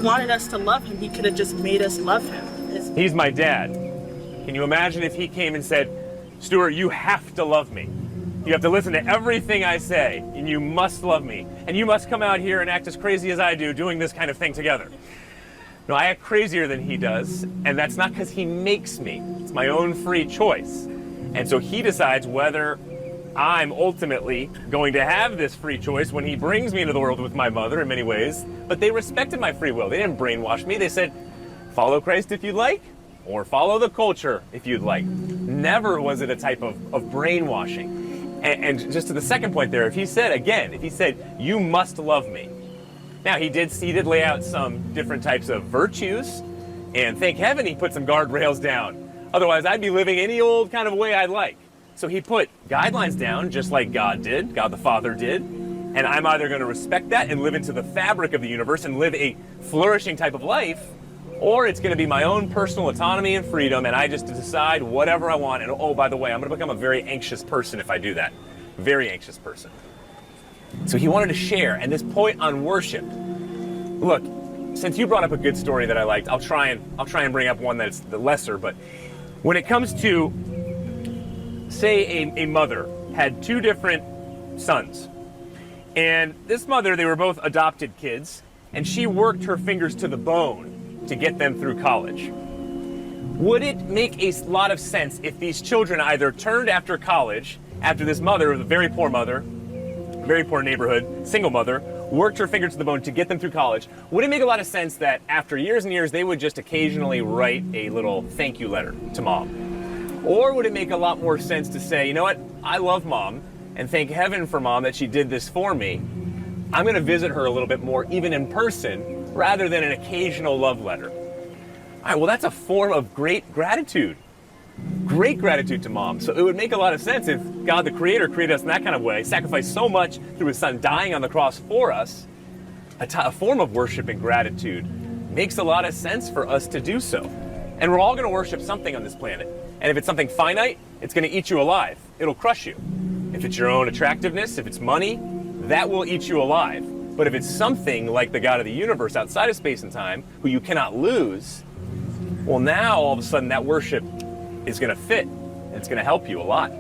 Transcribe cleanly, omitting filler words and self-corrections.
wanted us to love him, he could have just made us love him. He's my dad. Can you imagine if he came and said, Stuart, you have to love me. You have to listen to everything I say, and you must love me. And you must come out here and act as crazy as I do doing this kind of thing together. No, I act crazier than he does, and that's not because he makes me. It's my own free choice. And so he decides whether I'm ultimately going to have this free choice when he brings me into the world with my mother in many ways. But they respected my free will. They didn't brainwash me. They said, follow Christ if you'd like, or follow the culture if you'd like. Never was it a type of brainwashing. And just to the second point there, if he said, you must love me. Now, he did lay out some different types of virtues, and thank heaven he put some guardrails down. Otherwise, I'd be living any old kind of way I'd like. So he put guidelines down, just like God did, God the Father did, and I'm either going to respect that and live into the fabric of the universe and live a flourishing type of life, or it's going to be my own personal autonomy and freedom, and I just decide whatever I want. And oh, by the way, I'm going to become a very anxious person if I do that. Very anxious person. So he wanted to share, and this point on worship. Look, since you brought up a good story that I liked, I'll try and bring up one that's the lesser. But when it comes to, say, a mother had two different sons, and this mother, they were both adopted kids, and she worked her fingers to the bone to get them through college. Would it make a lot of sense if these children either turned after college, after this mother, a very poor mother, very poor neighborhood, single mother, worked her fingers to the bone to get them through college? Would it make a lot of sense that after years and years, they would just occasionally write a little thank you letter to mom? Or would it make a lot more sense to say, you know what, I love mom, and thank heaven for mom that she did this for me. I'm going to visit her a little bit more, even in person, rather than an occasional love letter. All right, well, that's a form of great gratitude. Great gratitude to mom. So it would make a lot of sense if God the Creator created us in that kind of way, sacrificed so much through his son dying on the cross for us. A form of worship and gratitude makes a lot of sense for us to do so. And we're all going to worship something on this planet. And if it's something finite, it's going to eat you alive. It'll crush you. If it's your own attractiveness, if it's money, that will eat you alive. But if it's something like the God of the universe outside of space and time, who you cannot lose, well, now all of a sudden that worship is going to fit, and it's going to help you a lot.